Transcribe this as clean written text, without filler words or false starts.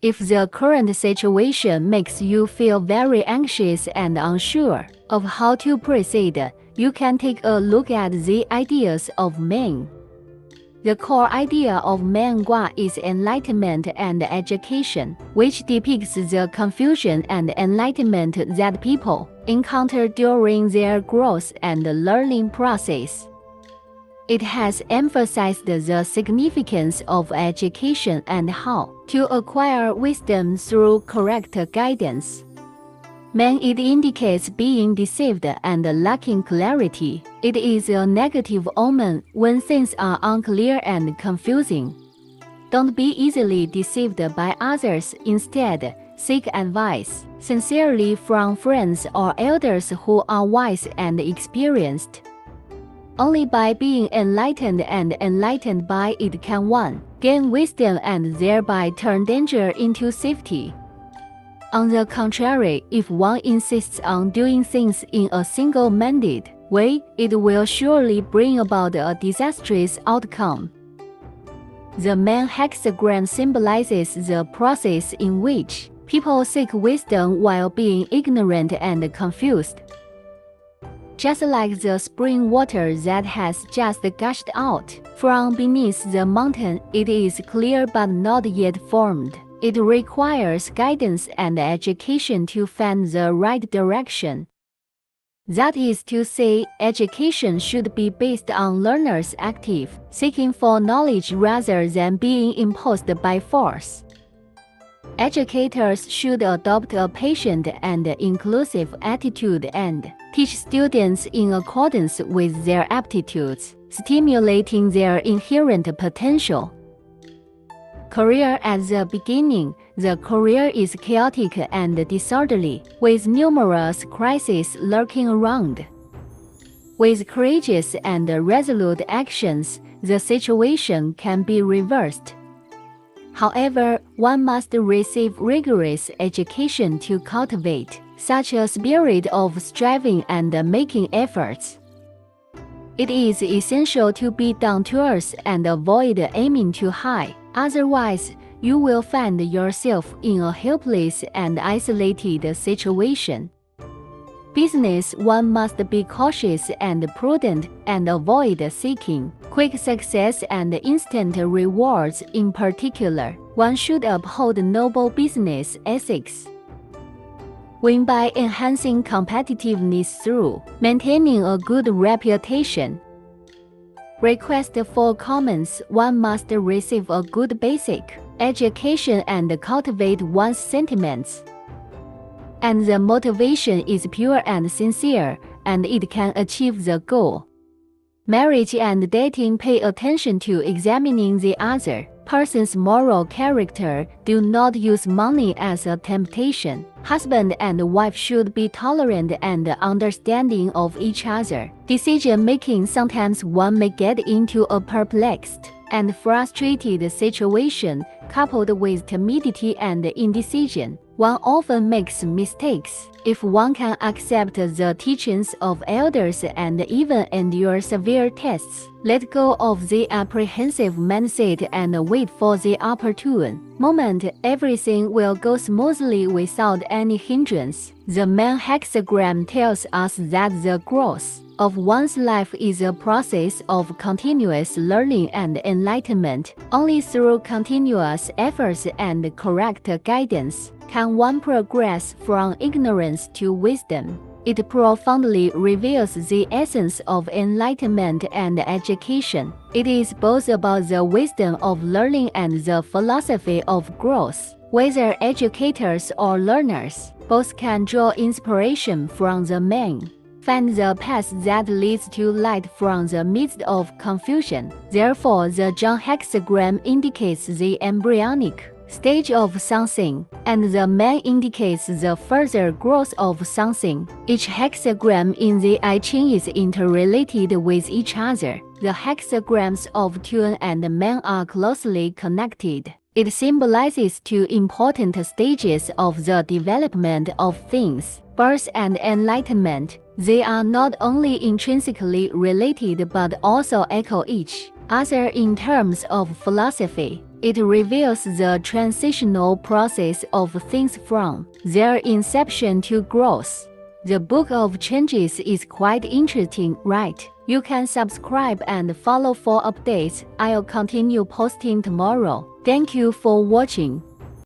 If the current situation makes you feel very anxious and unsure of how to proceed, you can take a look at the ideas of Meng. The core idea of Meng is enlightenment and education, which depicts the confusion and enlightenment that people encounter during their growth and learning process. It has emphasized the significance of education and how to acquire wisdom through correct guidance. When it indicates being deceived and lacking clarity, it is a negative omen when things are unclear and confusing. Don't be easily deceived by others. Instead, seek advice sincerely from friends or elders who are wise and experienced. Only by being enlightened and enlightened by it can one gain wisdom and thereby turn danger into safety. On the contrary, if one insists on doing things in a single-minded way, it will surely bring about a disastrous outcome. The Meng hexagram symbolizes the process in which people seek wisdom while being ignorant and confused. Just like the spring water that has just gushed out from beneath the mountain, it is clear but not yet formed. It requires guidance and education to find the right direction. That is to say, education should be based on learners' active seeking for knowledge rather than being imposed by force. Educators should adopt a patient and inclusive attitude and teach students in accordance with their aptitudes, stimulating their inherent potential. Career at the beginning, the career is chaotic and disorderly, with numerous crises lurking around. With courageous and resolute actions, the situation can be reversed. However, one must receive rigorous education to cultivate such a spirit of striving and making efforts. It is essential to be down to earth and avoid aiming too high. Otherwise, you will find yourself in a helpless and isolated situation. Business, one must be cautious and prudent and avoid seeking quick success and instant rewards. In particular, one should uphold noble business ethics. Win by enhancing competitiveness through maintaining a good reputation. Request for comments. One must receive a good basic education and cultivate one's sentiments. And the motivation is pure and sincere, and it can achieve the goal. Marriage and dating, pay attention to examining the other person's moral character. Do not use money as a temptation. Husband and wife should be tolerant and understanding of each other. Decision-making, sometimes one may get into a perplexed and frustrated situation, coupled with timidity and indecision. One often makes mistakes. If one can accept the teachings of elders and even endure severe tests, let go of the apprehensive mindset and wait for the opportune moment, everything will go smoothly without any hindrance. The Meng hexagram tells us that the growth of one's life is a process of continuous learning and enlightenment. Only through continuous efforts and correct guidance can one progress from ignorance to wisdom. It profoundly reveals the essence of enlightenment and education. It is both about the wisdom of learning and the philosophy of growth. Whether educators or learners, both can draw inspiration from the Meng. Find the path that leads to light from the midst of confusion. Therefore, the Zhang hexagram indicates the embryonic stage of something, and the Meng indicates the further growth of something. Each hexagram in the I Ching is interrelated with each other. The hexagrams of Tuan and Meng are closely connected. It symbolizes two important stages of the development of things: birth and enlightenment. They are not only intrinsically related but also echo each other in terms of philosophy. It reveals the transitional process of things from their inception to growth. The Book of Changes is quite interesting, right? You can subscribe and follow for updates. I'll continue posting tomorrow. Thank you for watching.